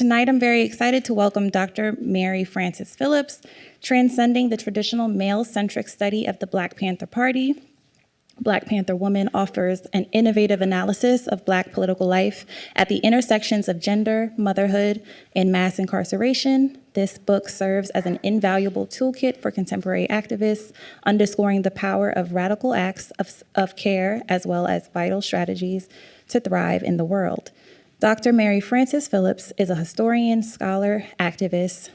tonight I'm very excited to welcome Dr. Mary Frances Phillips, Transcending the Traditional Male-Centric Study of the Black Panther Party. Black Panther Woman offers an innovative analysis of Black political life at the intersections of gender, motherhood, and mass incarceration. This book serves as an invaluable toolkit for contemporary activists, underscoring the power of radical acts of care as well as vital strategies to thrive in the world. Dr. Mary Frances Phillips is a historian, scholar, activist,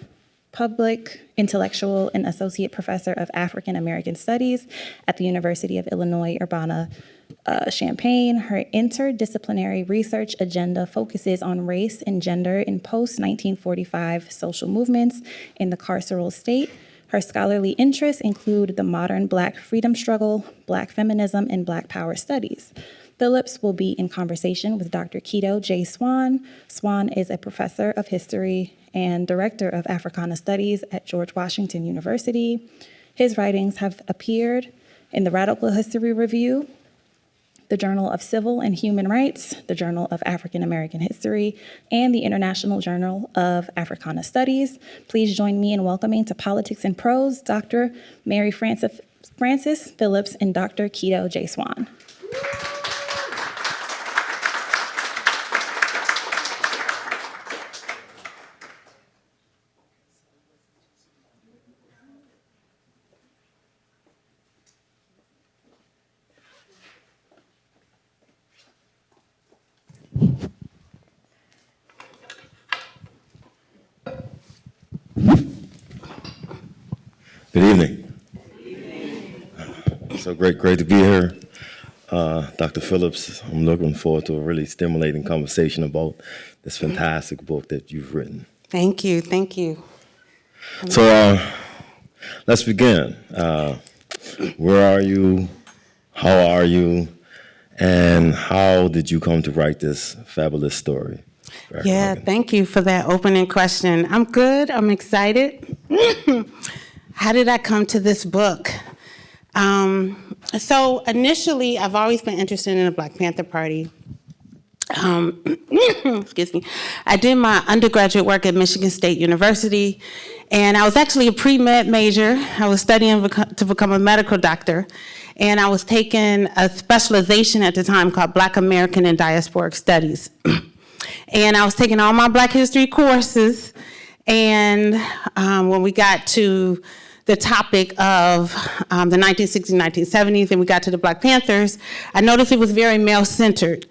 public intellectual, and associate professor of African American Studies at the University of Illinois Urbana-Champaign. Her interdisciplinary research agenda focuses on race and gender in post-1945 social movements in the carceral state. Her scholarly interests include the modern Black freedom struggle, Black feminism, and Black power studies. Phillips will be in conversation with Dr. Quito J. Swan. Swan is a professor of history and director of Africana Studies at George Washington University. His writings have appeared in the Radical History Review, the Journal of Civil and Human Rights, the Journal of African American History, and the International Journal of Africana Studies. Please join me in welcoming to Politics and Prose, Dr. Mary Frances Phillips and Dr. Quito J. Swan. Good evening. So great to be here. Dr. Phillips, I'm looking forward to a really stimulating conversation about this fantastic book that you've written. Thank you, thank you. So let's begin. Where are you? How are you? And how did you come to write this fabulous story? Yeah, thank you for that opening question. I'm good, I'm excited. How did I come to this book? So initially, I've always been interested in the Black Panther Party. Excuse me. I did my undergraduate work at Michigan State University, and I was actually a pre-med major. I was studying to become a medical doctor, and I was taking a specialization at the time called Black American and Diasporic Studies. And I was taking all my Black history courses, and when we got to the topic of the 1960s, 1970s, and we got to the Black Panthers, I noticed it was very male-centered.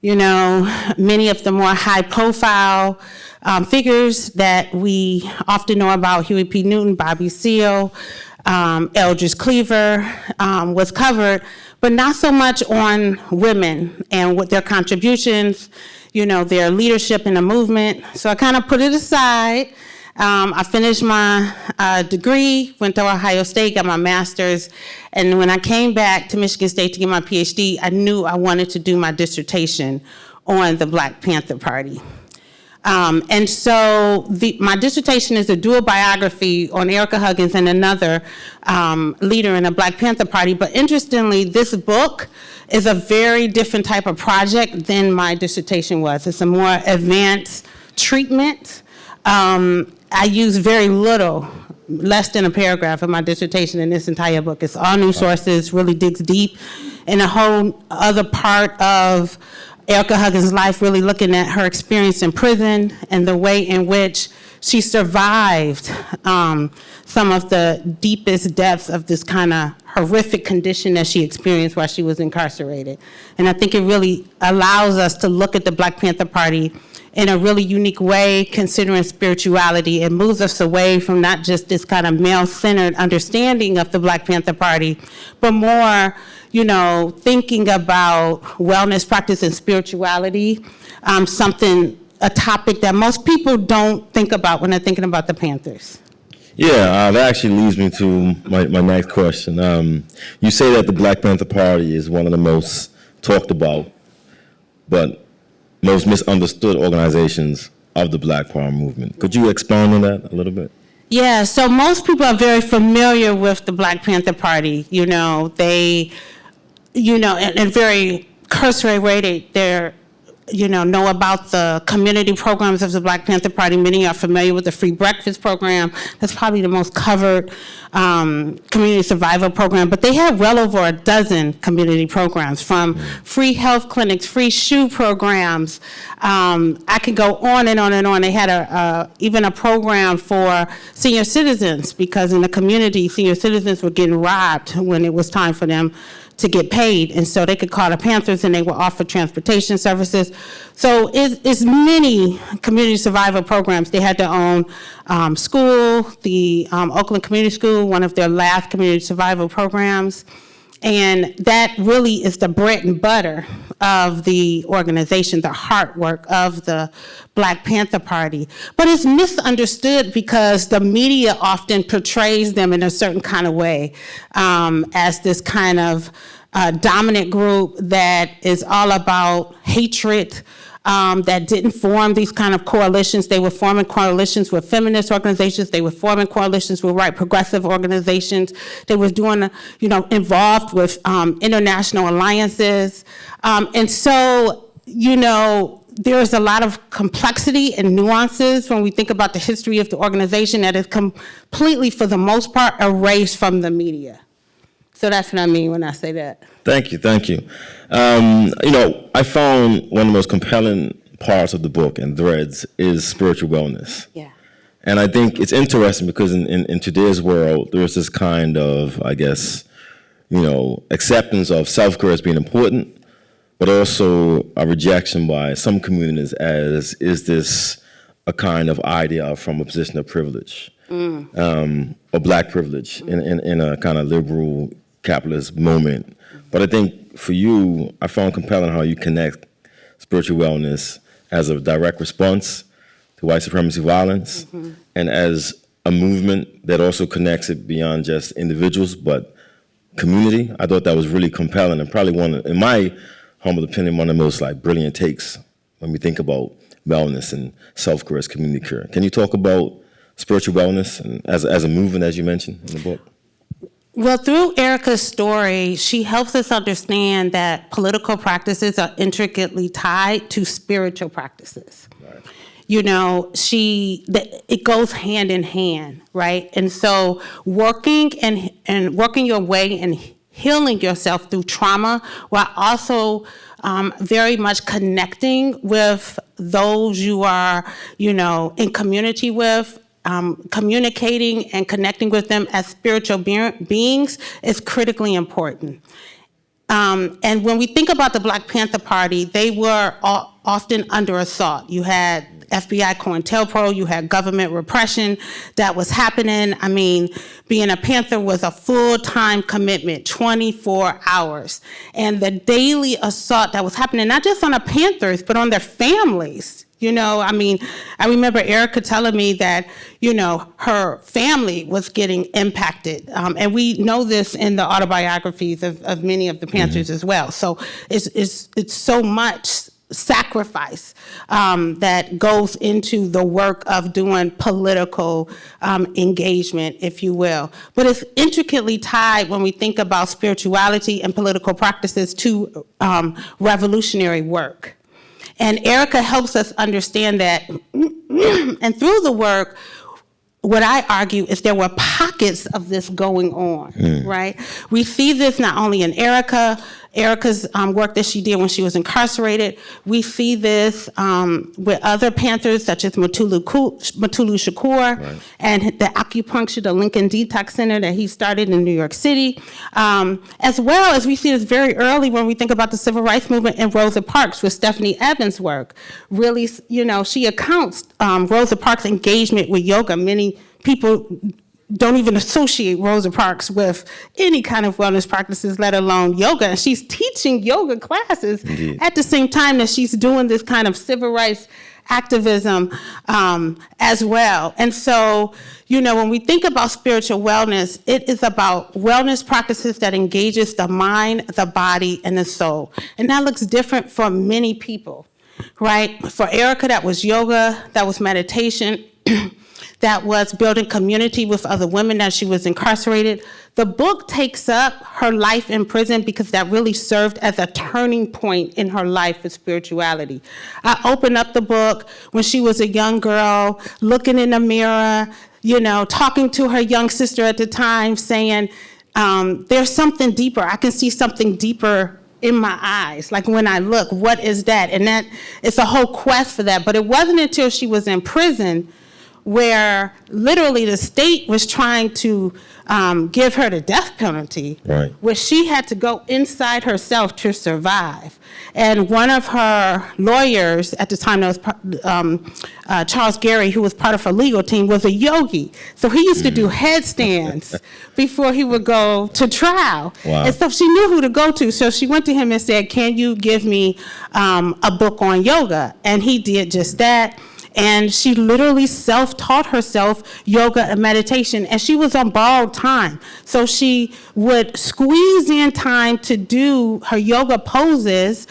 You know, many of the more high-profile figures that we often know about, Huey P. Newton, Bobby Seale, Eldridge Cleaver, was covered, but not so much on women and what their contributions, you know, their leadership in the movement. So I kind of put it aside. I finished my degree, went to Ohio State, got my master's, and when I came back to Michigan State to get my PhD, I knew I wanted to do my dissertation on the Black Panther Party. And so my dissertation is a dual biography on Ericka Huggins and another leader in the Black Panther Party, but interestingly, this book is a very different type of project than my dissertation was. It's a more advanced treatment. I use very little, less than a paragraph of my dissertation in this entire book. It's all new sources, really digs deep in a whole other part of Ericka Huggins' life, really looking at her experience in prison and the way in which she survived some of the deepest depths of this kind of horrific condition that she experienced while she was incarcerated. And I think it really allows us to look at the Black Panther Party in a really unique way, considering spirituality. It moves us away from not just this kind of male-centered understanding of the Black Panther Party, but more, you know, thinking about wellness practice and spirituality, a topic that most people don't think about when they're thinking about the Panthers. Yeah, that actually leads me to my next question. You say that the Black Panther Party is one of the most talked about, but most misunderstood organizations of the Black Power movement. Could you expound on that a little bit? Yeah, so most people are very familiar with the Black Panther Party. You know, they, you know, and very cursory way, they're know about the community programs of the Black Panther Party. Many are familiar with the free breakfast program. That's probably the most covered community survival program. But they have well over a dozen community programs, from free health clinics, free shoe programs. I could go on and on and on. They had even a program for senior citizens, because in the community, senior citizens were getting robbed when it was time for them to get paid, and so they could call the Panthers and they would offer transportation services. So it's many community survival programs. They had their own school, the Oakland Community School, one of their last community survival programs. And that really is the bread and butter of the organization, the heart work of the Black Panther Party. But it's misunderstood because the media often portrays them in a certain kind of way, as this kind of dominant group that is all about hatred, that didn't form these kind of coalitions. They were forming coalitions with feminist organizations. They were forming coalitions with right progressive organizations. They were doing, involved with international alliances. And so, there's a lot of complexity and nuances when we think about the history of the organization that is completely, for the most part, erased from the media. So that's what I mean when I say that. Thank you. I found one of the most compelling parts of the book and threads is spiritual wellness. Yeah. And I think it's interesting because in today's world, there's this kind of, acceptance of self-care as being important, but also a rejection by some communities as, is this a kind of idea from a position of privilege, or Black privilege in a kind of liberal capitalist moment. But I think for you, I found compelling how you connect spiritual wellness as a direct response to white supremacy violence, and as a movement that also connects it beyond just individuals, but community. I thought that was really compelling, and probably in my humble opinion, one of the most brilliant takes when we think about wellness and self-care as community care. Can you talk about spiritual wellness and as a movement, as you mentioned in the book? Well, through Ericka's story, she helps us understand that political practices are intricately tied to spiritual practices. Right. It goes hand in hand, right? And so working your way and healing yourself through trauma, while also very much connecting with those you are, in community with, communicating and connecting with them as spiritual beings is critically important. And when we think about the Black Panther Party, they were often under assault. You had FBI COINTELPRO, you had government repression that was happening. I mean, being a Panther was a full-time commitment, 24 hours. And the daily assault that was happening, not just on the Panthers, but on their families. I remember Ericka telling me that, her family was getting impacted. And we know this in the autobiographies of many of the Panthers as well. So it's so much sacrifice that goes into the work of doing political engagement, if you will. But it's intricately tied when we think about spirituality and political practices to revolutionary work. And Ericka helps us understand that, and through the work, what I argue is there were pockets of this going on, right? We see this not only in Ericka's work that she did when she was incarcerated. We see this with other Panthers, such as Mutulu Shakur, right, and the acupuncture, the Lincoln Detox Center that he started in New York City, as well as we see this very early when we think about the civil rights movement in Rosa Parks with Stephanie Evans' work. Really, she accounts Rosa Parks' engagement with yoga. Many people don't even associate Rosa Parks with any kind of wellness practices, let alone yoga. And she's teaching yoga classes at the same time that she's doing this kind of civil rights activism as well. And so, when we think about spiritual wellness, it is about wellness practices that engages the mind, the body, and the soul. And that looks different for many people, right? For Ericka, that was yoga, that was meditation. that was building community with other women as she was incarcerated. The book takes up her life in prison because that really served as a turning point in her life with spirituality. I opened up the book when she was a young girl, looking in the mirror, talking to her young sister at the time, saying, there's something deeper. I can see something deeper in my eyes. Like when I look, what is that? And that it's a whole quest for that. But it wasn't until she was in prison where literally the state was trying to give her the death penalty, right, where she had to go inside herself to survive. And one of her lawyers at the time, that was Charles Gary, who was part of her legal team, was a yogi. So he used to do headstands before he would go to trial. Wow. And so she knew who to go to. So she went to him and said, can you give me a book on yoga? And he did just that. And she literally self-taught herself yoga and meditation, and she was on borrowed time. So she would squeeze in time to do her yoga poses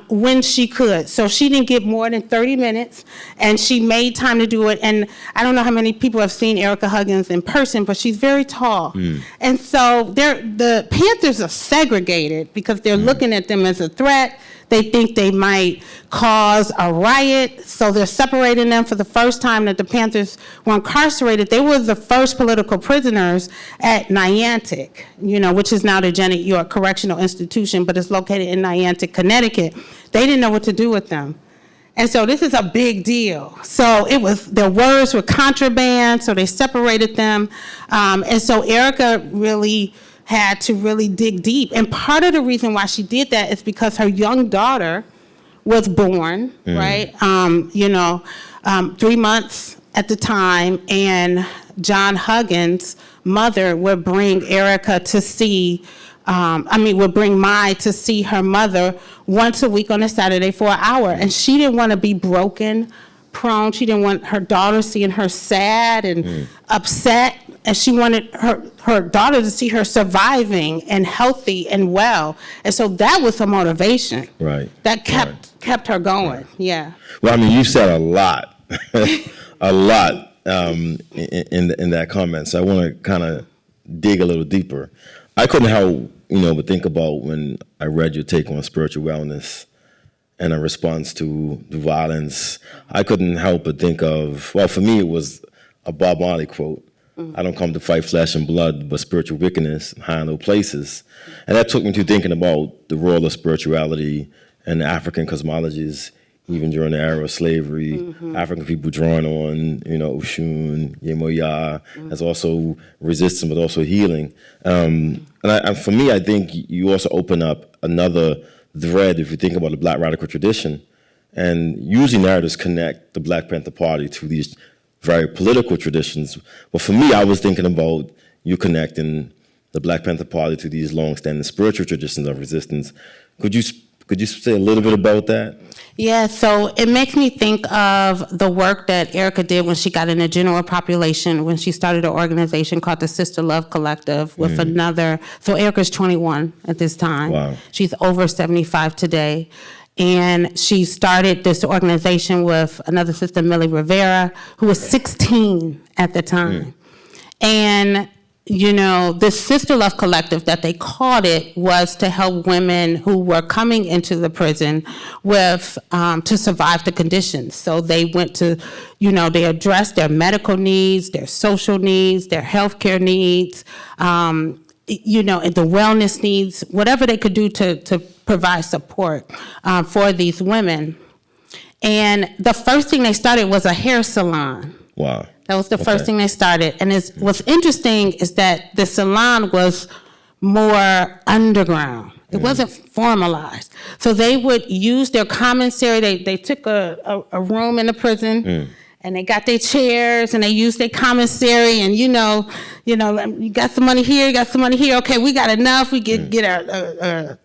when she could. So she didn't get more than 30 minutes, and she made time to do it. And I don't know how many people have seen Ericka Huggins in person, but she's very tall. And so the Panthers are segregated because they're looking at them as a threat. They think they might cause a riot, so they're separating them. For the first time that the Panthers were incarcerated, they were the first political prisoners at Niantic, which is now the Janet York Correctional Institution, but it's located in Niantic, Connecticut. They didn't know what to do with them. And so this is a big deal. So their words were contraband, so they separated them. And so Ericka really had to really dig deep. And part of the reason why she did that is because her young daughter was born, right? 3 months at the time, and John Huggins' mother would bring Ericka to see, would bring Mai to see her mother once a week on a Saturday for an hour. And she didn't want to be broken, prone. She didn't want her daughter seeing her sad and upset. And she wanted her daughter to see her surviving and healthy and well. And so that was her motivation. right. That kept her going. Yeah. Well, you said a lot, a lot in that comment. So I want to kind of dig a little deeper. I couldn't help, but think about when I read your take on spiritual wellness and a response to the violence. I couldn't help but think of, well, for me, it was a Bob Marley quote. I don't come to fight flesh and blood, but spiritual wickedness in high and low places. And that took me to thinking about the role of spirituality and African cosmologies, even during the era of slavery. African people drawing on, Oshun, Yemoya, as also resistance, but also healing. And for me, I think you also open up another thread if you think about the Black radical tradition. And usually narratives connect the Black Panther Party to these very political traditions. But for me, I was thinking about you connecting the Black Panther Party to these long-standing spiritual traditions of resistance. Could you say a little bit about that? Yeah, so it makes me think of the work that Ericka did when she got in the general population, when she started an organization called the Sister Love Collective with another. So Ericka's 21 at this time. Wow. She's over 75 today. And she started this organization with another sister, Millie Rivera, who was 16 at the time. And, this Sister Love Collective that they called it was to help women who were coming into the prison with, to survive the conditions. So they went to, they addressed their medical needs, their social needs, their healthcare needs, and the wellness needs, whatever they could do to provide support for these women. And the first thing they started was a hair salon. Wow. That was the first thing they started. And what's interesting is that the salon was more underground. It wasn't formalized. So they would use their commissary. They took a room in the prison, and they got their chairs, and they used their commissary, and you got some money here, you got some money here. Okay, we got enough. We get our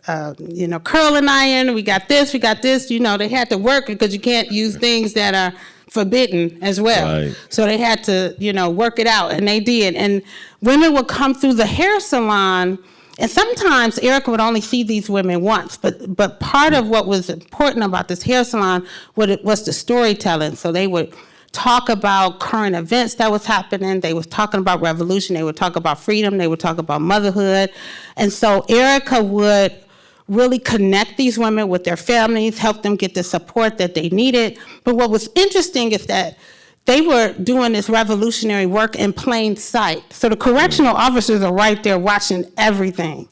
curling iron. We got this. They had to work because you can't use things that are forbidden as well. Right. So they had to, work it out, and they did. And women would come through the hair salon, and sometimes Ericka would only see these women once, but part of what was important about this hair salon was the storytelling. So they would talk about current events that was happening. They was talking about revolution. They would talk about freedom. They would talk about motherhood. And so Ericka would really connect these women with their families, help them get the support that they needed. But what was interesting is that they were doing this revolutionary work in plain sight. So the correctional officers are right there watching everything.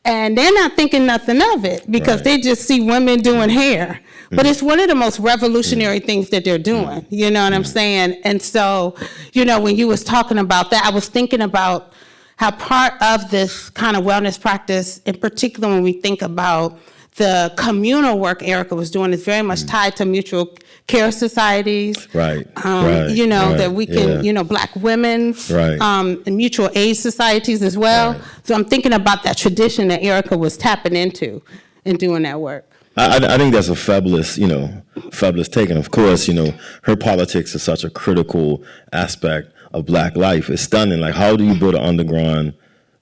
And they're not thinking nothing of it because they just see women doing hair. But it's one of the most revolutionary things that they're doing, you know what I'm saying? And so, you know, when you was talking about that, I was thinking about how part of this kind of wellness practice, in particular when we think about the communal work Ericka was doing, is very much tied to mutual care societies. You know, that we can, you know, Black women's and mutual aid societies as well. So I'm thinking about that tradition that Ericka was tapping into in doing that work. I think that's a fabulous, you know, fabulous take. And of course, you know, her politics is such a critical aspect of Black life. It's stunning. Like, how do you build an underground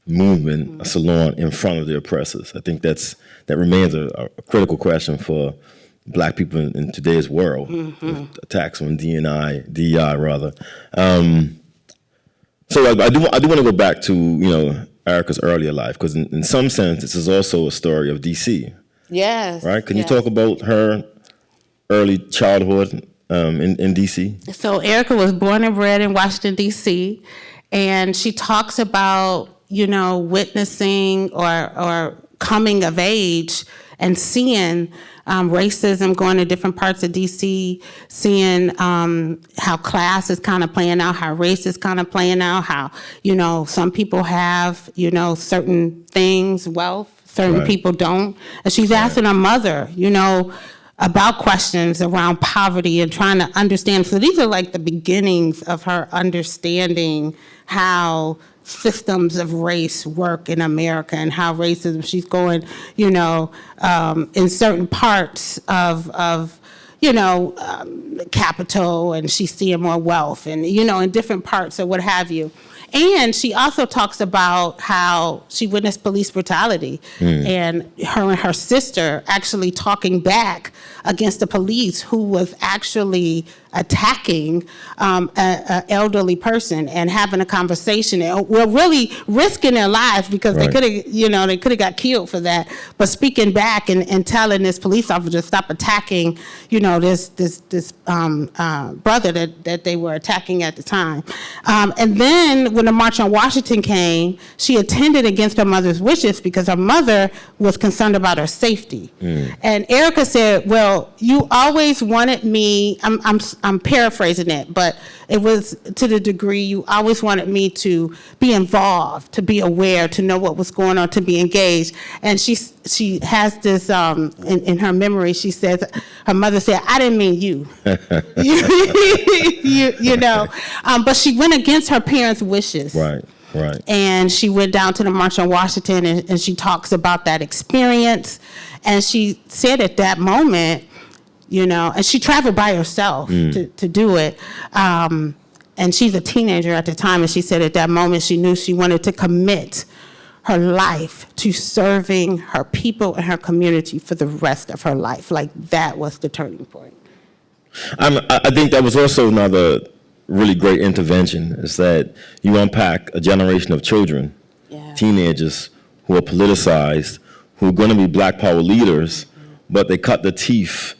movement, a salon in front of the oppressors? I think that remains a critical question for Black people in today's world, with attacks on DEI rather. So I do want to go back to, you know, Ericka's earlier life, because in some sense this is also a story of DC. Yes. Right? Can you talk about her early childhood in DC? So Ericka was born and bred in Washington, D.C., and she talks about, you know, witnessing or coming of age and seeing racism going to different parts of D.C., seeing how class is kind of playing out, how race is kind of playing out, how, you know, some people have, you know, certain things, wealth, certain people don't. And she's asking her mother, you know, about questions around poverty and trying to understand. So these are like the beginnings of her understanding how systems of race work in America and how racism, she's going, you know, in certain parts of you know, Capitol, and she's seeing more wealth and, you know, in different parts or what have you. And she also talks about how she witnessed police brutality and her sister actually talking back against the police who was actually attacking an elderly person and having a conversation. Well, really risking their lives because they could have, you know, they could have got killed for that. But speaking back and telling this police officer to stop attacking, you know, this brother that they were attacking at the time. And then when the March on Washington came, she attended against her mother's wishes because her mother was concerned about her safety. And Ericka said, well, you always wanted me, I'm paraphrasing it, but it was to the degree you always wanted me to be involved, to be aware, to know what was going on, to be engaged. And she has this, in her memory, she says, her mother said, I didn't mean you. you know, but she went against her parents' wishes. Right. And she went down to the March on Washington and she talks about that experience. And she said at that moment, you know, and she traveled by herself to do it. And she's a teenager at the time, and she said at that moment she knew she wanted to commit her life to serving her people and her community for the rest of her life. Like, that was the turning point. I think that was also another really great intervention, is that you unpack a generation of children, teenagers who are politicized, who are going to be Black power leaders, but they cut their teeth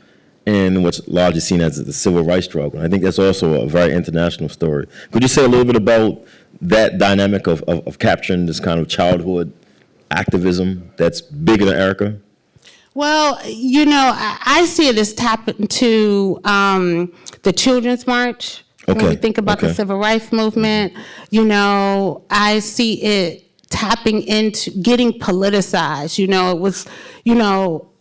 in what's largely seen as the civil rights struggle. I think that's also a very international story. Could you say a little bit about that dynamic of capturing this kind of childhood activism that's bigger than Ericka? Well, you know, I see it as tapping to the Children's March. When we think about the civil rights movement, you know, I see it tapping into getting politicized. You know, it was, you know,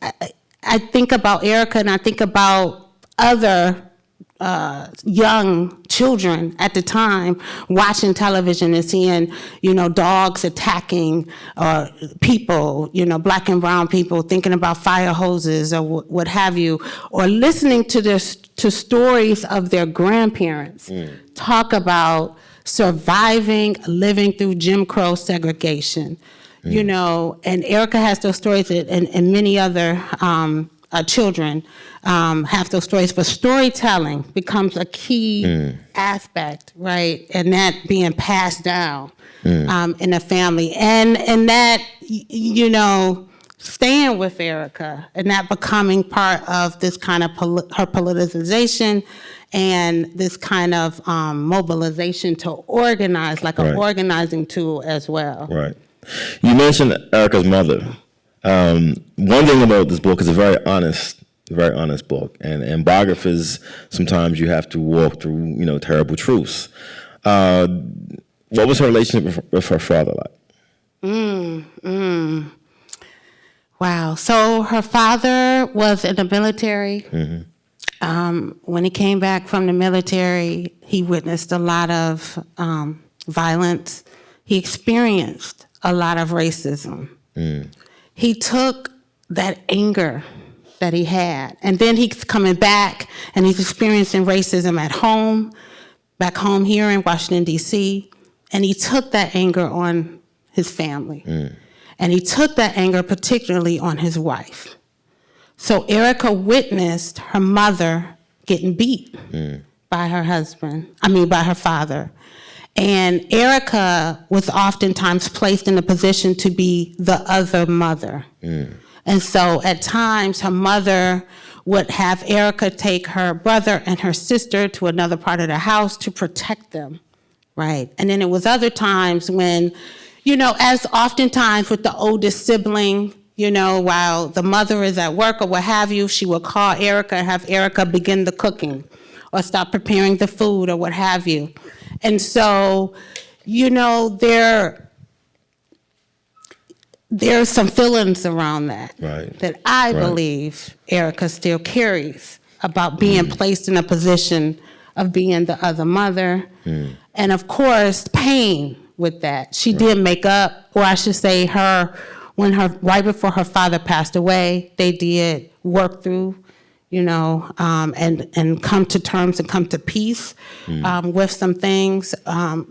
I think about Ericka and I think about other young children at the time watching television and seeing, you know, dogs attacking people, you know, Black and brown people, thinking about fire hoses or what have you, or listening to stories of their grandparents talk about surviving, living through Jim Crow segregation. You know, and Ericka has those stories and many other children have those stories, but storytelling becomes a key aspect, right? And that being passed down in the family, and that staying with Ericka and that becoming part of this kind of her politicization and this kind of mobilization to organize, like an organizing tool as well. Right. You mentioned Ericka's mother. One thing about this book is a very honest book, and biographies, sometimes you have to walk through, terrible truths. What was her relationship with her father like? Wow. So her father was in the military. When he came back from the military, he witnessed a lot of violence. He experienced a lot of racism. He took that anger that he had, and then he's coming back and he's experiencing racism at home, back home here in Washington, D.C., and he took that anger on his family. And he took that anger particularly on his wife. So Ericka witnessed her mother getting beat by her by her father. And Ericka was oftentimes placed in a position to be the other mother. And so at times her mother would have Ericka take her brother and her sister to another part of the house to protect them, right? And then it was other times when, as oftentimes with the oldest sibling, while the mother is at work or what have you, she will call Ericka and have Ericka begin the cooking or stop preparing the food or what have you. And so, there's some feelings around that that I believe Ericka still carries about being placed in a position of being the other mother. And of course, pain with that. She did make up, or I should say right before her father passed away, they did work through, and come to terms and come to peace with some things, some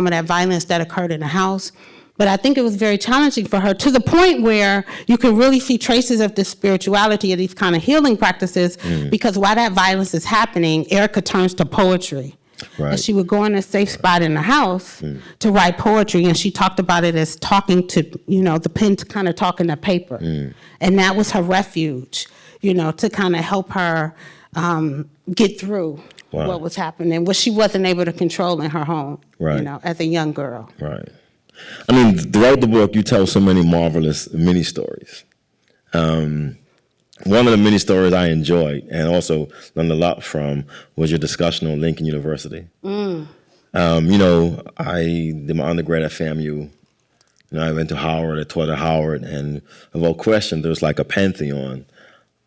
of that violence that occurred in the house. But I think it was very challenging for her, to the point where you can really see traces of this spirituality and these kind of healing practices, because while that violence is happening, Ericka turns to poetry. And she would go in a safe spot in the house to write poetry, and she talked about it as talking to, the pen kind of talking to paper. And that was her refuge, to kind of help her get through what was happening, what she wasn't able to control in her home, as a young girl. Right. I mean, throughout the book, you tell so many marvelous mini stories. One of the mini stories I enjoyed and also learned a lot from was your discussion on Lincoln University. I did my undergrad at FAMU. I went to Howard, I taught at Howard, and without question, there's like a pantheon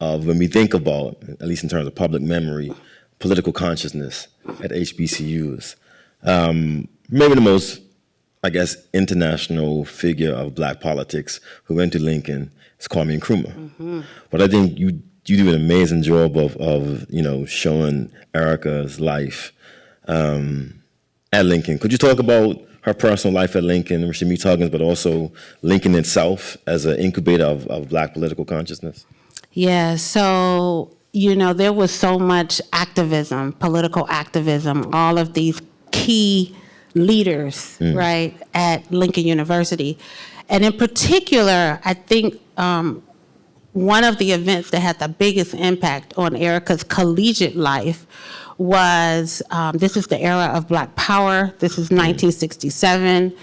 of, when we think about, at least in terms of public memory, political consciousness at HBCUs. Maybe the most, international figure of Black politics who went to Lincoln is Kwame Nkrumah. But I think you do an amazing job of showing Ericka's life at Lincoln. Could you talk about her personal life at Lincoln, where she meets Huggins, but also Lincoln itself as an incubator of Black political consciousness? Yeah, so, there was so much activism, political activism, all of these key leaders, right, at Lincoln University. And in particular, I think one of the events that had the biggest impact on Ericka's collegiate life was, this is the era of Black Power. This is 1967.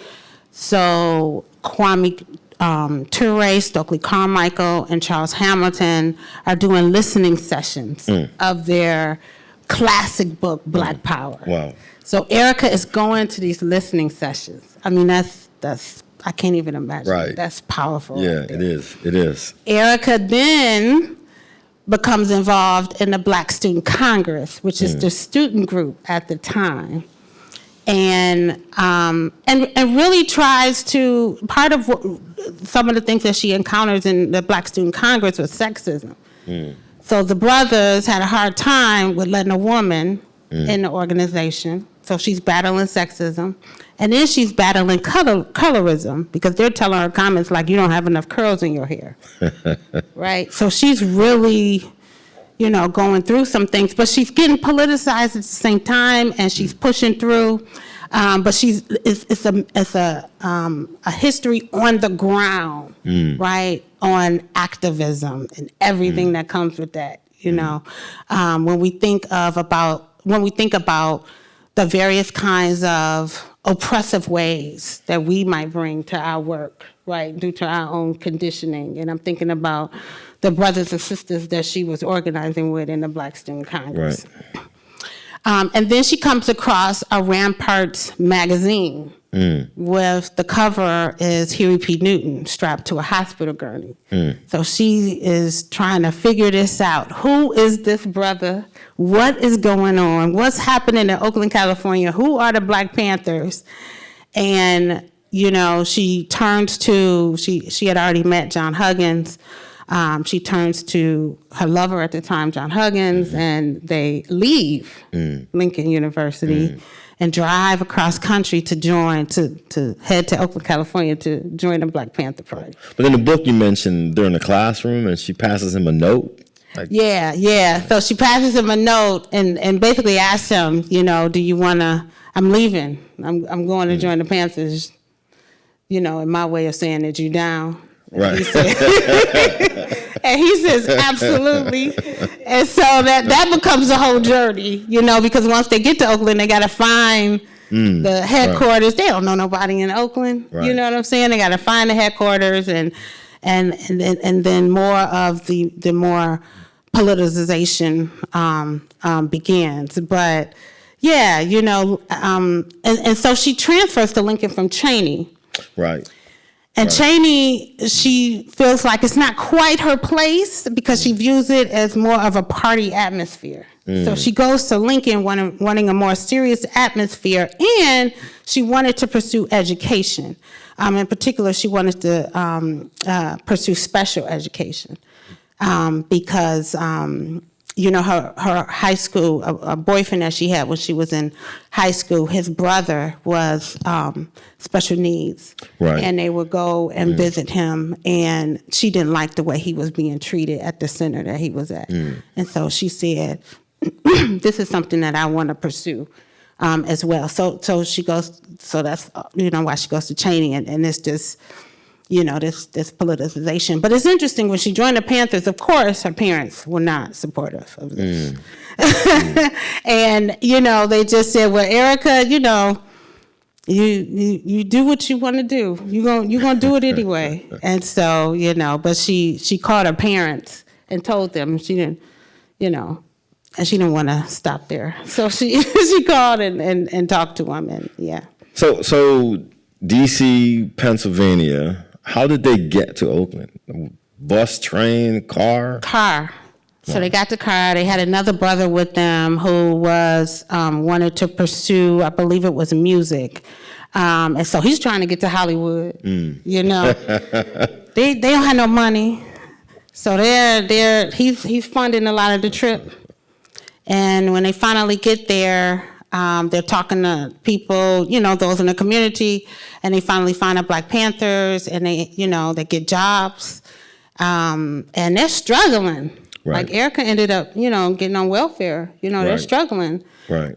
So Kwame Ture, Stokely Carmichael, and Charles Hamilton are doing listening sessions of their classic book, Black Power. Wow. So Ericka is going to these listening sessions. I mean, that's I can't even imagine. Right. That's powerful. Yeah, it is. It is. Ericka then becomes involved in the Black Student Congress, which is the student group at the time, and really tries to, part of some of the things that she encounters in the Black Student Congress was sexism. So the brothers had a hard time with letting a woman in the organization. So she's battling sexism. And then she's battling colorism, because they're telling her comments like, you don't have enough curls in your hair. Right? So she's really, going through some things, but she's getting politicized at the same time, and she's pushing through. But it's a history on the ground, right? On activism and everything that comes with that. When we think about the various kinds of oppressive ways that we might bring to our work, right, due to our own conditioning. And I'm thinking about the brothers and sisters that she was organizing with in the Black Student Congress. Right. And then she comes across a Ramparts magazine with the cover is Huey P. Newton strapped to a hospital gurney. So she is trying to figure this out. Who is this brother? What is going on? What's happening in Oakland, California? Who are the Black Panthers? And, she turns to, she had already met John Huggins. She turns to her lover at the time, John Huggins, and they leave Lincoln University and drive across country to head to Oakland, California to join the Black Panther Party. But in the book you mentioned they're in the classroom and she passes him a note. Yeah. So she passes him a note and basically asks him, do you want to, I'm leaving. I'm going to join the Panthers, in my way of saying that you down. Right. And he says, absolutely. And so that becomes a whole journey, because once they get to Oakland, they got to find the headquarters. Right. They don't know nobody in Oakland. Right. You know what I'm saying? They got to find the headquarters and then more of the more politicization begins. But yeah, and so she transfers to Lincoln from Cheney. Right. And Cheney, she feels like it's not quite her place because she views it as more of a party atmosphere. So she goes to Lincoln wanting a more serious atmosphere, and she wanted to pursue education. In particular, she wanted to pursue special education because her high school, a boyfriend that she had when she was in high school, his brother was special needs. Right. And they would go and visit him, and she didn't like the way he was being treated at the center that he was at. And so she said, this is something that I want to pursue as well. So she goes, so that's, why she goes to Cheney, and it's just, this politicization. But it's interesting, when she joined the Panthers, of course, her parents were not supportive of this. And, they just said, well, Ericka, you do what you want to do. You gonna do it anyway. And so, but she called her parents and told them she didn't, and she didn't want to stop there. So she called and talked to them, and yeah. So DC, Pennsylvania, how did they get to Oakland? Bus, train, car? Car. So they got the car. They had another brother with them who was wanted to pursue, I believe it was music. And so he's trying to get to Hollywood. They don't have no money. So he's funding a lot of the trip. And when they finally get there, they're talking to people, those in the community, and they finally find out Black Panthers, and they get jobs, and they're struggling. Right. Like Ericka ended up, getting on welfare. They're Right. struggling. Right.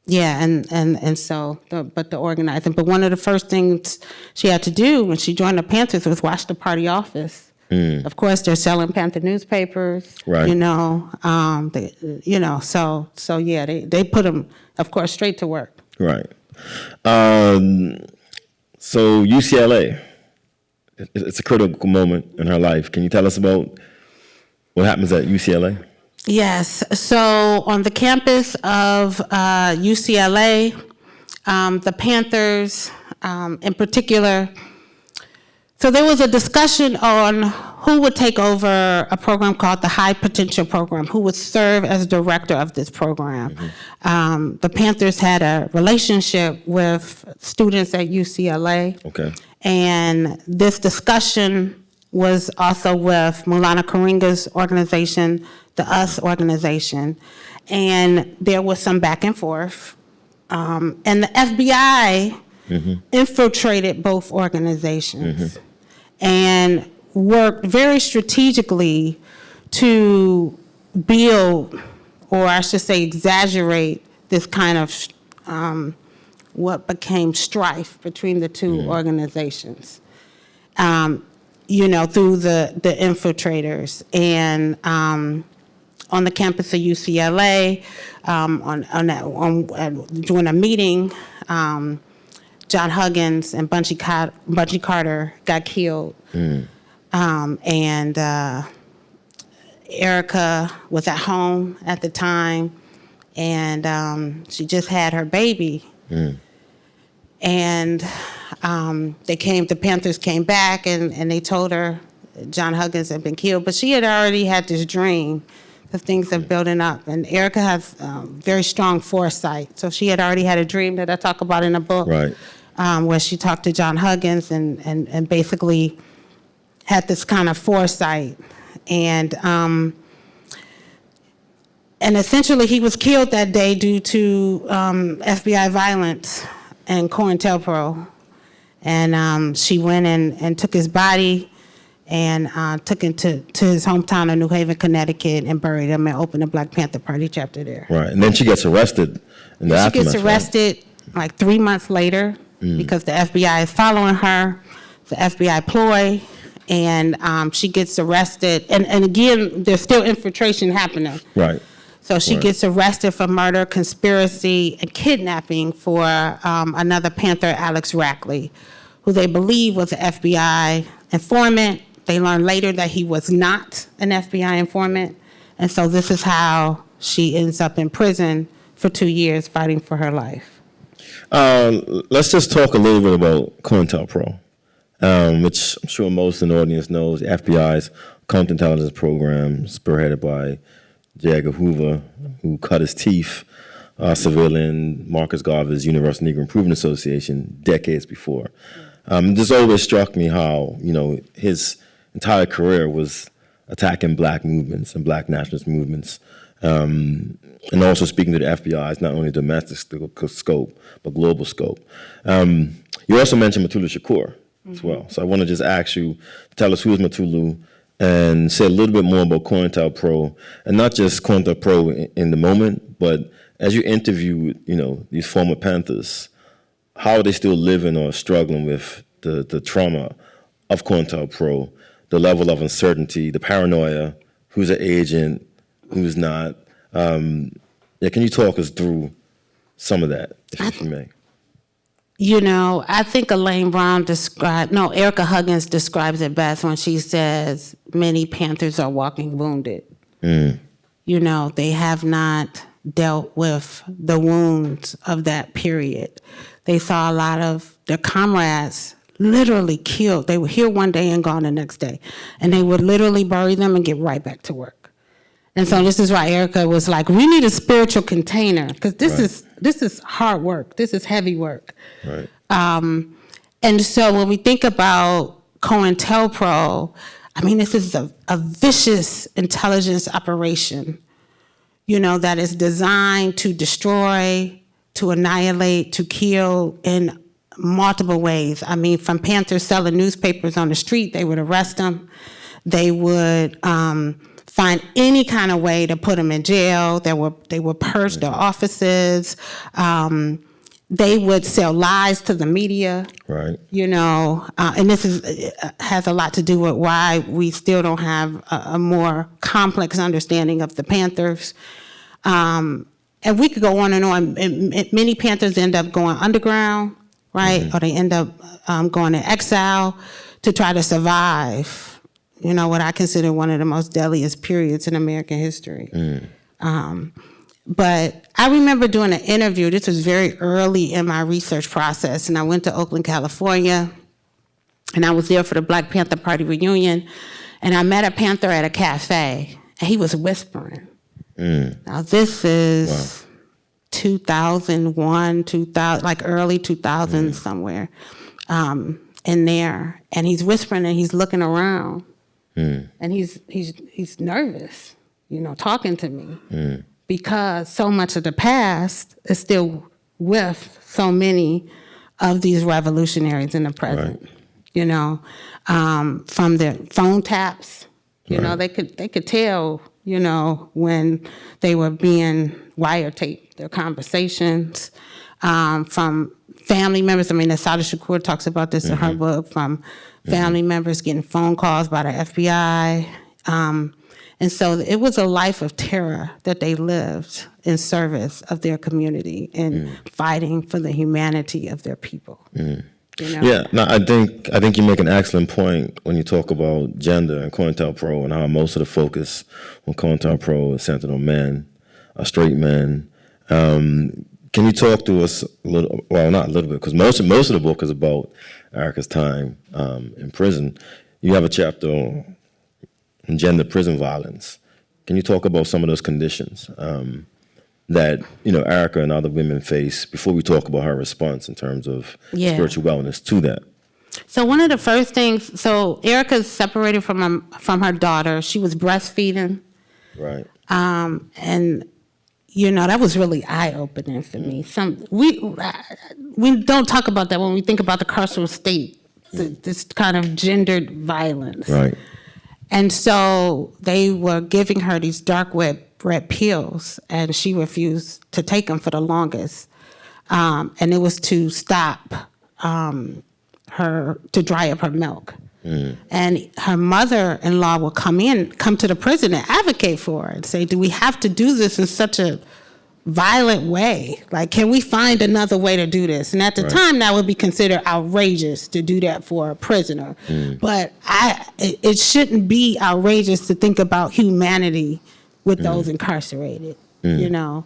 Yeah, and so, the organizing. But one of the first things she had to do when she joined the Panthers was watch the party office. Of course, they're selling Panther newspapers. Right. So yeah, they put them, of course, straight to work. Right. So UCLA, it's a critical moment in her life. Can you tell us about what happens at UCLA? Yes. So on the campus of UCLA, the Panthers, in particular. So there was a discussion on who would take over a program called the High Potential Program, who would serve as director of this program. The Panthers had a relationship with students at UCLA. Okay. And this discussion was also with Maulana Karenga's organization, the US organization. and there was some back and forth. And the FBI infiltrated both organizations and worked very strategically to build, or I should say exaggerate, this kind of what became strife between the two organizations, through the infiltrators. And on the campus of UCLA, during a meeting, John Huggins and Bunchy Carter got killed. And Ericka was at home at the time, and she just had her baby. And the Panthers came back, and they told her John Huggins had been killed, but she had already had this dream of things of building up. And Ericka has very strong foresight. So she had already had a dream that I talk about in the book, where she talked to John Huggins and basically had this kind of foresight. And essentially he was killed that day due to FBI violence and COINTELPRO. And she went and took his body and took him to his hometown of New Haven, Connecticut, and buried him and opened the Black Panther Party chapter there. Right, and then she gets arrested in the aftermath. She gets arrested like 3 months later because the FBI is following her, the FBI ploy, and she gets arrested. And again, there's still infiltration happening. Right. So she gets arrested for murder, conspiracy, and kidnapping for another Panther, Alex Rackley, who they believe was an FBI informant. They learned later that he was not an FBI informant. And so this is how she ends up in prison for 2 years fighting for her life. Let's just talk a little bit about COINTELPRO, which I'm sure most in the audience knows, the FBI's counterintelligence program, spearheaded by J. Edgar Hoover, who cut his teeth, civilian Marcus Garvey's Universal Negro Improvement Association decades before. This always struck me how, his entire career was attacking black movements and black nationalist movements, and also speaking to the FBI's not only domestic scope, but global scope. You also mentioned Mutulu Shakur as well. So I want to just ask you to tell us who is Mutulu and say a little bit more about COINTELPRO, and not just COINTELPRO in the moment, but as you interviewed, these former Panthers, how are they still living or struggling with the trauma of COINTELPRO, the level of uncertainty, the paranoia, who's an agent, who's not. Can you talk us through some of that, if you may? I think Ericka Huggins describes it best when she says many Panthers are walking wounded. They have not dealt with the wounds of that period. They saw a lot of their comrades literally killed. They were here one day and gone the next day. And they would literally bury them and get right back to work. And so this is why Ericka was like, we need a spiritual container, because this is hard work. This is heavy work. Right. And so when we think about COINTELPRO, this is a vicious intelligence operation, that is designed to destroy, to annihilate, to kill in multiple ways. From Panthers selling newspapers on the street, they would arrest them. They would find any kind of way to put them in jail. They would purge their offices. They would sell lies to the media. Right. And this has a lot to do with why we still don't have a more complex understanding of the Panthers. And we could go on and on. Many Panthers end up going underground, right? Or they end up going in exile to try to survive, what I consider one of the most deadliest periods in American history. But I remember doing an interview. This was very early in my research process, and I went to Oakland, California, and I was there for the Black Panther Party reunion, and I met a Panther at a cafe, and he was whispering. Now, this is 2001, 2000, like early 2000s somewhere in there, and he's whispering and he's looking around, and he's nervous, talking to me. because so much of the past is still with so many of these revolutionaries in the present. Right. You know, from their phone taps, you know, they could tell, you know, when they were being wiretapped, their conversations, from family members. I mean, Assata Shakur talks about this in her book, from family members getting phone calls by the FBI. And so it was a life of terror that they lived in service of their community and fighting for the humanity of their people. You know? Yeah, no, I think you make an excellent point when you talk about gender and COINTELPRO and how most of the focus on COINTELPRO is centered on men, straight men. Can you talk to us a little? Well, not a little bit, because most of the book is about Ericka's time in prison. You have a chapter on gender prison violence. Can you talk about some of those conditions that, you know, Ericka and other women face before we talk about her response in terms of spiritual wellness to that? So one of the first things, so Ericka's separated from her daughter. She was breastfeeding. Right. And, you know, that was really eye-opening for me. We don't talk about that when we think about the carceral state, this kind of gendered violence. Right. And so they were giving her these dark red pills, and she refused to take them for the longest. And it was to stop her, to dry up her milk. And her mother-in-law would come to the prison and advocate for her and say, do we have to do this in such a violent way? Like, can we find another way to do this? And at the time, that would be considered outrageous to do that for a prisoner. But it shouldn't be outrageous to think about humanity with those incarcerated, you know?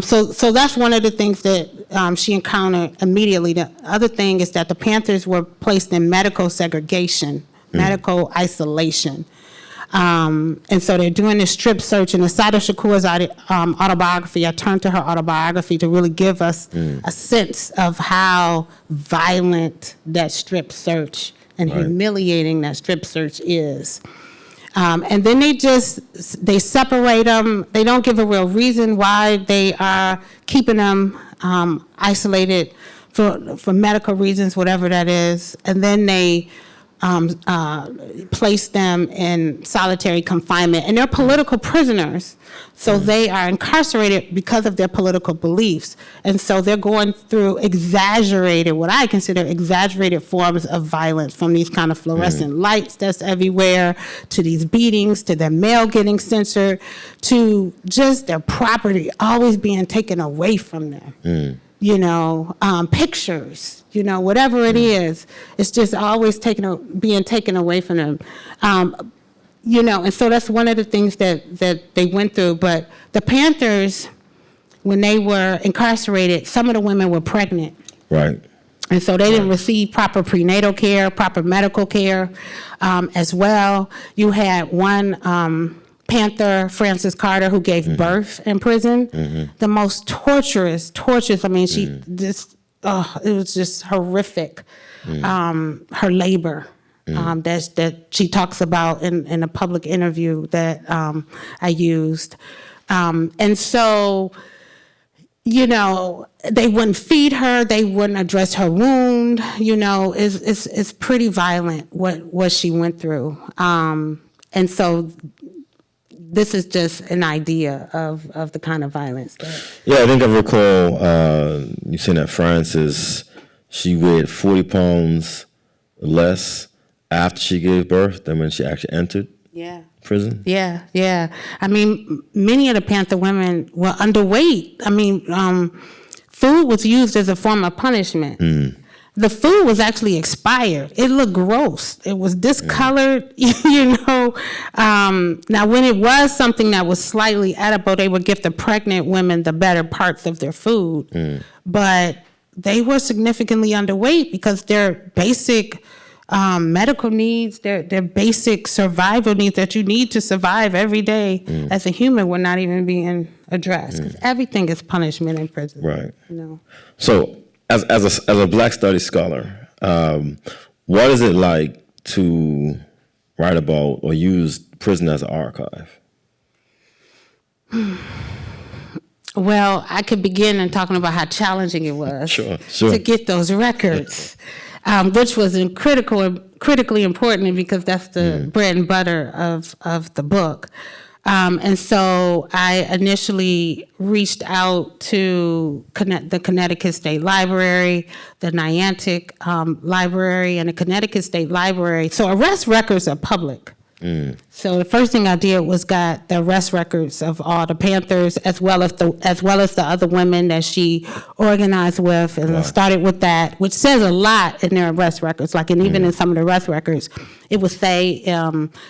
So that's one of the things that she encountered immediately. The other thing is that the Panthers were placed in medical segregation, medical isolation. And so they're doing this strip search, and Assata Shakur's autobiography, I turned to her autobiography to really give us a sense of how violent that strip search and humiliating that strip search is. And then they separate them. They don't give a real reason why they are keeping them isolated for medical reasons, whatever that is. And then they place them in solitary confinement. And they're political prisoners, so they are incarcerated because of their political beliefs. And so they're going through what I consider exaggerated forms of violence, from these kind of fluorescent lights that's everywhere, to these beatings, to their mail getting censored, to just their property always being taken away from them. You know, pictures, you know, whatever it is, it's just always being taken away from them. You know, and so that's one of the things that they went through. But the Panthers, when they were incarcerated, some of the women were pregnant. Right. And so they didn't receive proper prenatal care, proper medical care as well. You had one Panther, Frances Carter, who gave birth in prison. The most torturous, I mean, it was just horrific. Her labor that she talks about in a public interview that I used. And so, you know, they wouldn't feed her, they wouldn't address her wound. You know, it's pretty violent what she went through. And so this is just an idea of the kind of violence. Yeah, I think I recall you saying that Frances, she weighed 40 pounds less after she gave birth than when she actually entered prison. Yeah. I mean, many of the Panther women were underweight. I mean, food was used as a form of punishment. The food was actually expired. It looked gross. It was discolored, you know. Now, when it was something that was slightly edible, they would give the pregnant women the better parts of their food. But they were significantly underweight because their basic medical needs, their basic survival needs that you need to survive every day as a human were not even being addressed. Because everything is punishment in prison. Right. You know? So, as a Black Studies scholar, what is it like to write about or use prison as an archive? Well, I could begin in talking about how challenging it was Sure. to get those records, which was critically important because that's the bread and butter of the book. And so I initially reached out to the Connecticut State Library, the Niantic Library, and the Connecticut State Library. So arrest records are public. So the first thing I did was got the arrest records of all the Panthers, as well as the other women that she organized with, and I started with that, which says a lot in their arrest records. Like, and even in some of the arrest records, it would say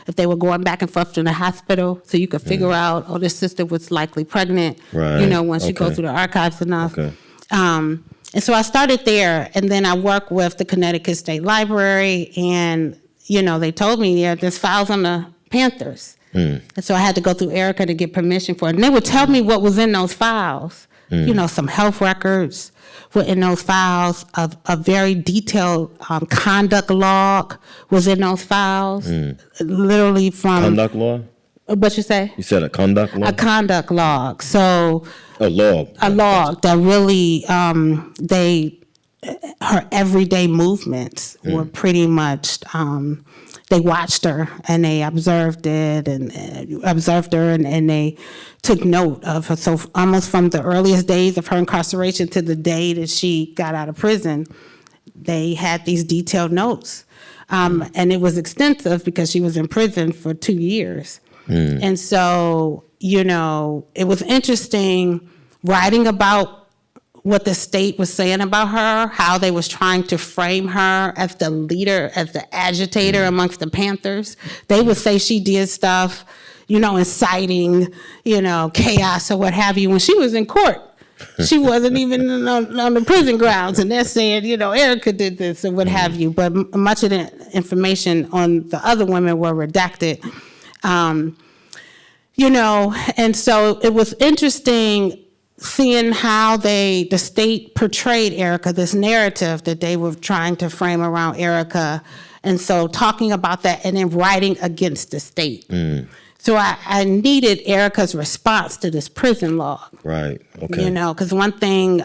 if they were going back and forth to the hospital, so you could figure out, oh, this sister was likely pregnant. Right. You know, once you go through the archives enough. And so I started there, and then I worked with the Connecticut State Library, and you know, they told me, yeah, there's files on the Panthers. And so I had to go through Ericka to get permission for it. And they would tell me what was in those files. You know, some health records were in those files. A very detailed conduct log was in those files. Literally from... Conduct law? What you say? You said a conduct log? A conduct log. So... A log. A log that really, her everyday movements were pretty much, they watched her and they observed it and and they took note of her. So almost from the earliest days of her incarceration to the day that she got out of prison, they had these detailed notes. And it was extensive because she was in prison for 2 years. And so, you know, it was interesting writing about what the state was saying about her, how they was trying to frame her as the leader, as the agitator amongst the Panthers. They would say she did stuff, you know, inciting, you know, chaos or what have you. When she was in court, she wasn't even on the prison grounds, and they're saying, you know, Ericka did this or what have you. But much of the information on the other women were redacted. You know, and so it was interesting seeing how the state portrayed Ericka, this narrative that they were trying to frame around Ericka. And so talking about that and then writing against the state. So I needed Ericka's response to this prison log. Right, okay. You know, because one thing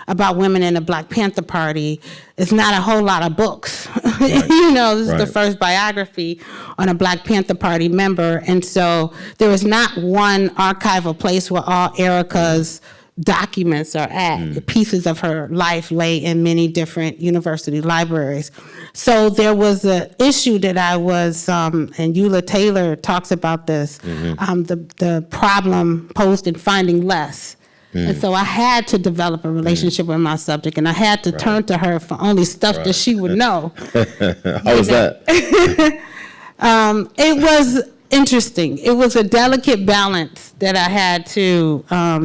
about women in the Black Panther Party is not a whole lot of books. Right. You know, this is the first biography on a Black Panther Party member. And so there was not one archival place where all Ericka's documents are at. The pieces of her life lay in many different university libraries. So there was an issue that I was, and Eula Taylor talks about this, the problem posed in finding less. And so I had to develop a relationship with my subject, and I had to turn to her for only stuff that she would know. How was that? It was interesting. It was a delicate balance that I had to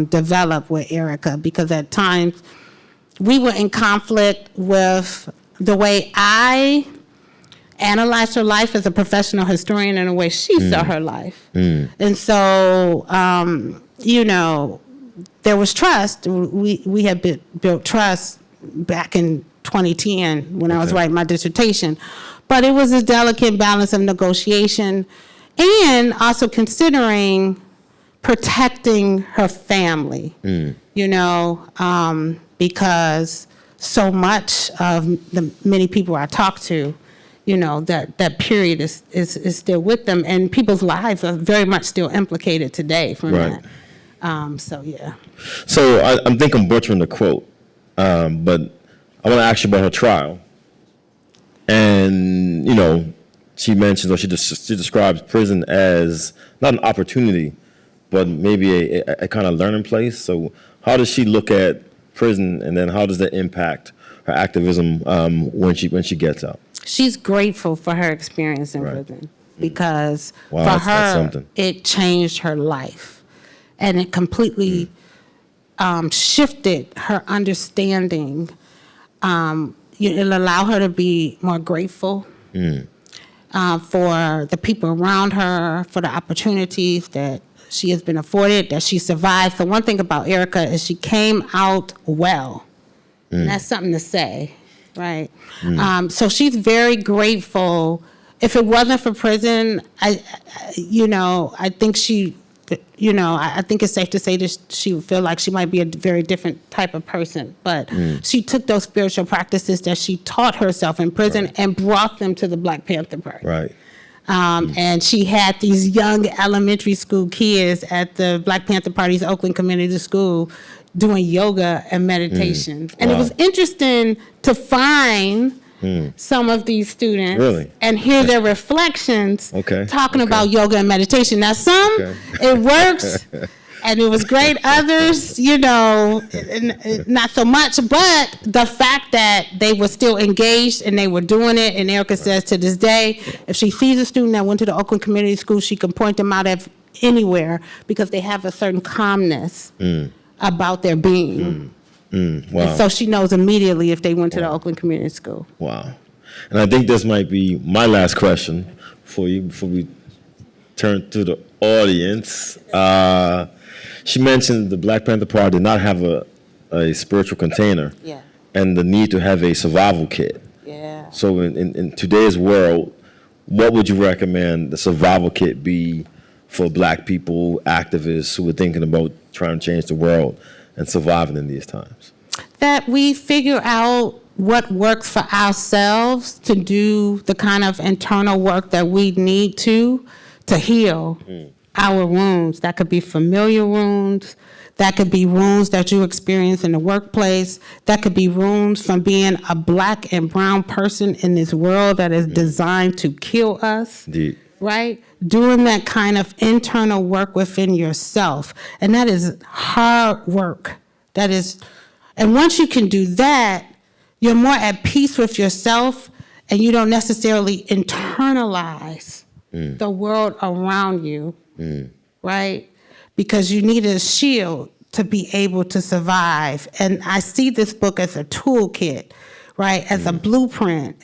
develop with Ericka, because at times we were in conflict with the way I analyzed her life as a professional historian and the way she saw her life. And so, you know, there was trust. We had built trust back in 2010 when I was writing my dissertation. But it was a delicate balance of negotiation and also considering protecting her family, you know, because so much of the many people I talk to, you know, that period is still with them, and people's lives are very much still implicated today from that. So, yeah. So I think I'm butchering the quote, but I want to ask you about her trial. And, you know, she mentions, or she describes prison as not an opportunity, but maybe a kind of learning place. So how does she look at prison, and then how does that impact her activism when she gets out? She's grateful for her experience in prison, because for her, it changed her life. And it completely shifted her understanding. It'll allow her to be more grateful for the people around her, for the opportunities that she has been afforded, that she survived. So one thing about Ericka is she came out well. And that's something to say, right? So she's very grateful. If it wasn't for prison, I think she I think it's safe to say that she would feel like she might be a very different type of person. But she took those spiritual practices that she taught herself in prison and brought them to the Black Panther Party. Right. And she had these young elementary school kids at the Black Panther Party's Oakland Community School doing yoga and meditation. And it was interesting to find some of these students and hear their reflections talking about yoga and meditation. Now, some, it works, and it was great. Others, not so much. But the fact that they were still engaged and they were doing it, and Ericka says to this day, if she sees a student that went to the Oakland Community School, she can point them out at anywhere because they have a certain calmness about their being. Wow. And so she knows immediately if they went to the Oakland Community School. Wow. And I think this might be my last question for you before we turn to the audience. She mentioned the Black Panther Party did not have a spiritual container and the need to have a survival kit. Yeah. So in today's world, what would you recommend the survival kit be for Black people, activists who are thinking about trying to change the world and surviving in these times? That we figure out what works for ourselves to do the kind of internal work that we need to heal our wounds. That could be familiar wounds. That could be wounds that you experience in the workplace. That could be wounds from being a Black and brown person in this world that is designed to kill us. Indeed. Right? Doing that kind of internal work within yourself. And that is hard work. And once you can do that, you're more at peace with yourself and you don't necessarily internalize the world around you, right? Because you need a shield to be able to survive. And I see this book as a toolkit, right? As a blueprint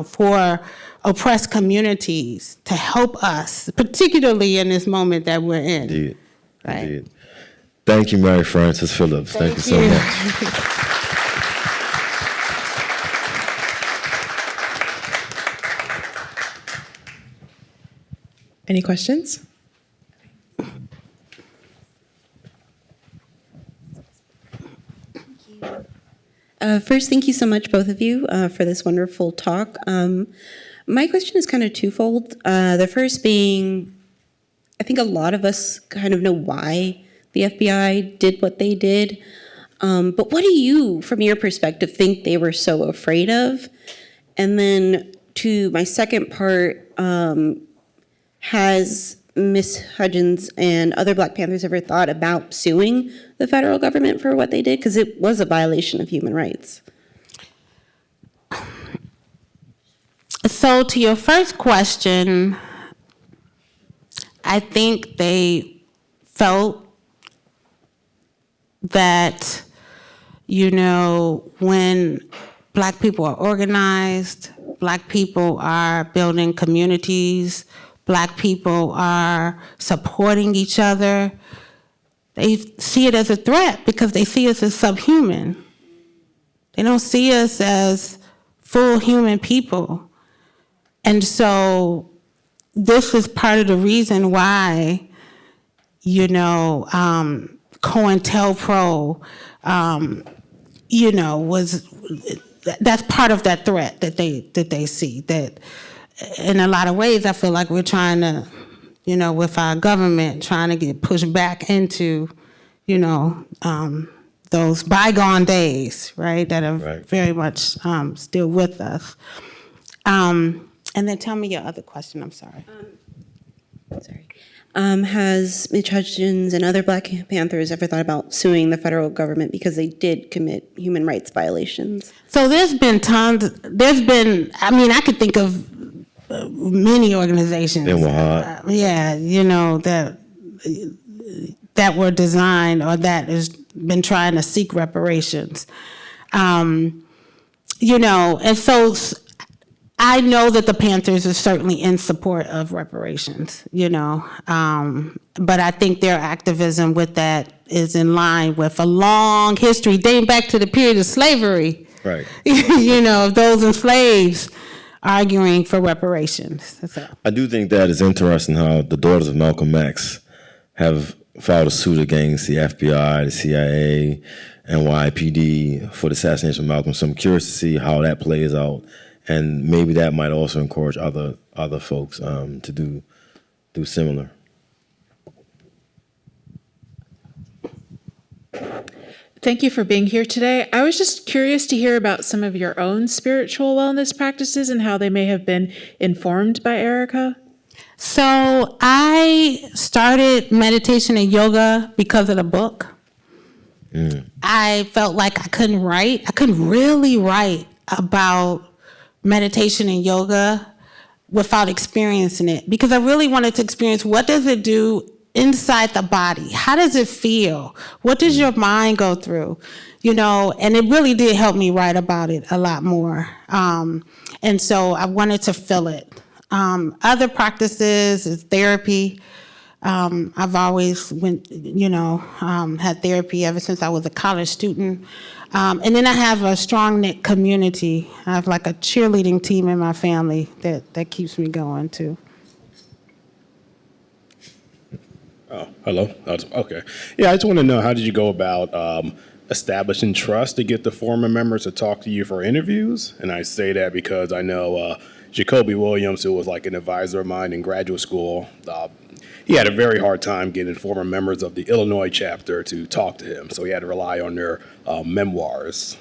for oppressed communities to help us, particularly in this moment that we're in. Indeed. Right? Indeed. Thank you, Mary Frances Phillips. Thank you so much. Any questions? First, thank you so much, both of you, for this wonderful talk. My question is kind of twofold. The first being, I think a lot of us kind of know why the FBI did what they did. But what do you, from your perspective, think they were so afraid of? And then to my second part, has Ms. Huggins and other Black Panthers ever thought about suing the federal government for what they did? Because it was a violation of human rights. So to your first question, I think they felt that, when Black people are organized, Black people are building communities, Black people are supporting each other, they see it as a threat because they see us as subhuman. They don't see us as full human people. And so this is part of the reason why, COINTELPRO, that's part of that threat that they see. That in a lot of ways, I feel like we're trying to, with our government, trying to get pushed back into, those bygone days, right, that are very much still with us. And then tell me your other question, I'm sorry. Has Ms. Huggins and other Black Panthers ever thought about suing the federal government because they did commit human rights violations? So there's been tons, I could think of many organizations. That were designed or that has been trying to seek reparations. And so I know that the Panthers are certainly in support of reparations, but I think their activism with that is in line with a long history dating back to the period of slavery. Right. Of those enslaved arguing for reparations. I do think that is interesting how the daughters of Malcolm X have filed a suit against the FBI, the CIA, NYPD for the assassination of Malcolm. So I'm curious to see how that plays out, and maybe that might also encourage other folks to do similar. Thank you for being here today. I was just curious to hear about some of your own spiritual wellness practices and how they may have been informed by Ericka. So I started meditation and yoga because of the book. I felt like I couldn't really write about meditation and yoga without experiencing it, because I really wanted to experience, what does it do inside the body? How does it feel? What does your mind go through? And it really did help me write about it a lot more. And so I wanted to feel it. Other practices is therapy. I've always had therapy ever since I was a college student. And then I have a strong knit community. I have like a cheerleading team in my family that keeps me going too. Oh, hello. Okay. Yeah, I just want to know, how did you go about establishing trust to get the former members to talk to you for interviews? And I say that because I know Jacoby Williams, who was like an advisor of mine in graduate school, he had a very hard time getting former members of the Illinois chapter to talk to him. So he had to rely on their memoirs.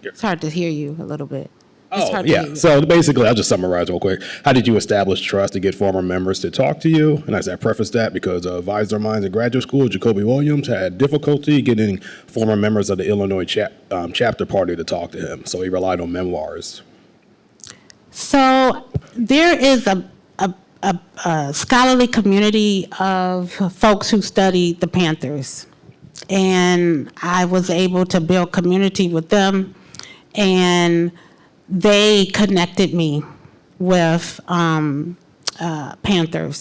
It's hard to hear you a little bit. Oh, yeah. So basically, I'll just summarize real quick. How did you establish trust to get former members to talk to you? And I preface that because an advisor of mine in graduate school, Jacoby Williams, had difficulty getting former members of the Illinois chapter party to talk to him. So he relied on memoirs. So there is a scholarly community of folks who study the Panthers. And I was able to build community with them, and they connected me with Panthers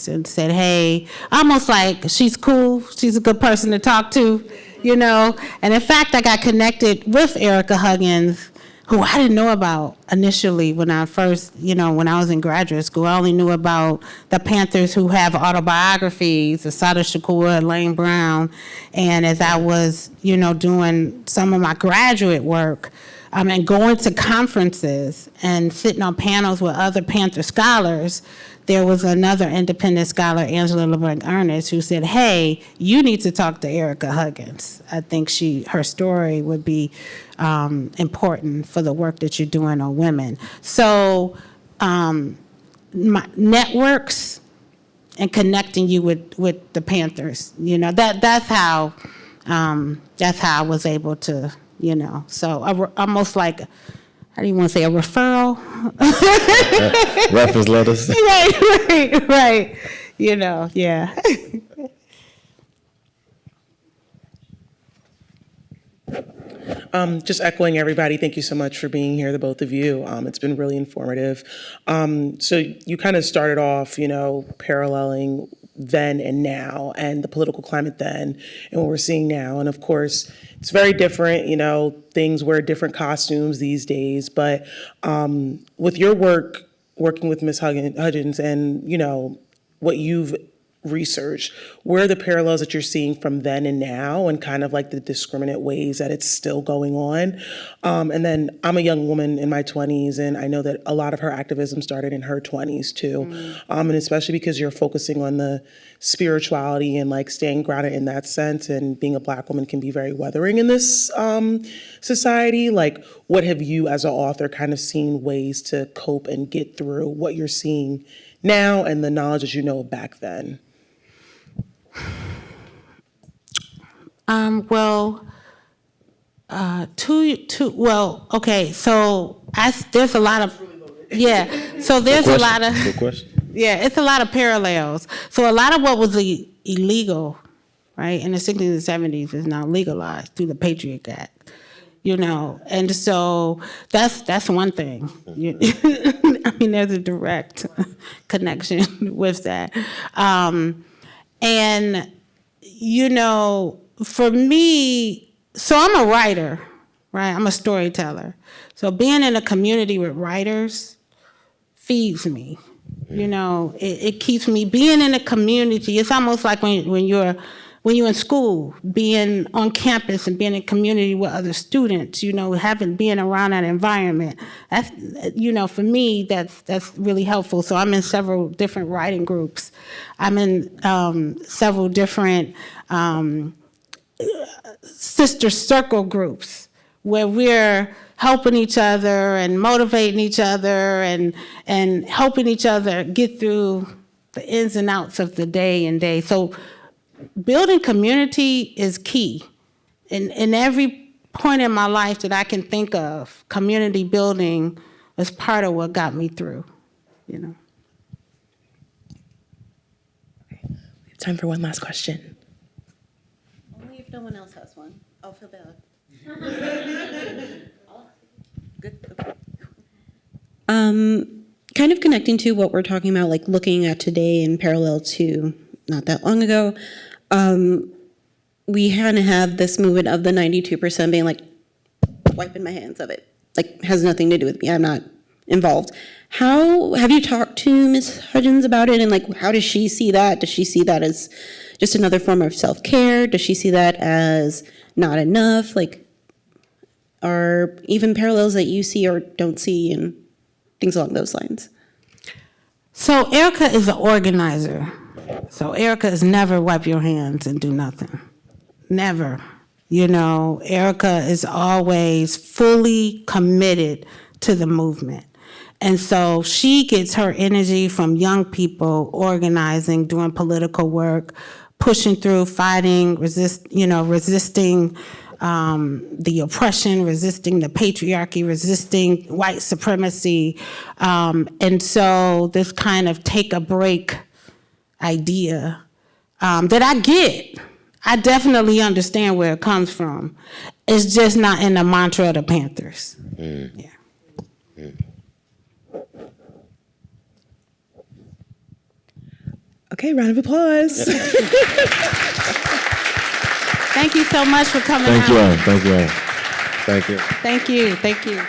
and said, hey, almost like, she's cool, she's a good person to talk to, And in fact, I got connected with Ericka Huggins, who I didn't know about initially when I first, when I was in graduate school. I only knew about the Panthers who have autobiographies, Assata Shakur, Elaine Brown. And as I was, doing some of my graduate work, and going to conferences and sitting on panels with other Panther scholars, there was another independent scholar, Angela LeBlanc-Ernest, who said, hey, you need to talk to Ericka Huggins. I think her story would be important for the work that you're doing on women. So my networks and connecting you with the Panthers, that's how I was able to, so almost like, how do you want to say, a referral? Reference letters. Right. Yeah. Just echoing everybody, thank you so much for being here, the both of you. It's been really informative. So you kind of started off, paralleling then and now, and the political climate then and what we're seeing now. And of course, it's very different, things wear different costumes these days. But with your work, working with Ms. Huggins and, what you've researched, where are the parallels that you're seeing from then and now, and kind of like the discriminant ways that it's still going on? And then I'm a young woman in my 20s, and I know that a lot of her activism started in her 20s too. And especially because you're focusing on the spirituality and like staying grounded in that sense, and being a Black woman can be very weathering in this society. Like, what have you as an author kind of seen ways to cope and get through what you're seeing now and the knowledge that you know back then? Okay, so there's a lot of, so there's a lot of, Good question. it's a lot of parallels. So a lot of what was illegal, right, in the 60s and 70s is now legalized through the Patriot Act, and so that's one thing. I mean, there's a direct connection with that. And, for me, so I'm a writer, right? I'm a storyteller. So being in a community with writers feeds me. You know, it keeps me being in a community. It's almost like when you're in school, being on campus and being in community with other students, you know, being around that environment. That's, you know, for me, that's really helpful. So I'm in several different writing groups. I'm in several different sister circle groups where we're helping each other and motivating each other and helping each other get through the ins and outs of the day. So building community is key. In every point in my life that I can think of, community building was part of what got me through, you know. We have time for one last question. Only if no one else has one. I'll feel bad. Good. Okay. Kind of connecting to what we're talking about, like looking at today in parallel to not that long ago, we kind of have this movement of the 92% being like, wiping my hands of it. Like, has nothing to do with me. I'm not involved. How have you talked to Ms. Huggins about it? And like, how does she see that? Does she see that as just another form of self-care? Does she see that as not enough? Like, are even parallels that you see or don't see and things along those lines? So Ericka is an organizer. So Ericka is never wipe your hands and do nothing. Never. You know, Ericka is always fully committed to the movement. And so she gets her energy from young people organizing, doing political work, pushing through, fighting, resisting the oppression, resisting the patriarchy, resisting white supremacy. And so this kind of take a break idea that I get. I definitely understand where it comes from. It's just not in the mantra of the Panthers. Yeah. Okay, round of applause. Thank you so much for coming out. Thank you all. Thank you all. Thank you. Thank you. Thank you.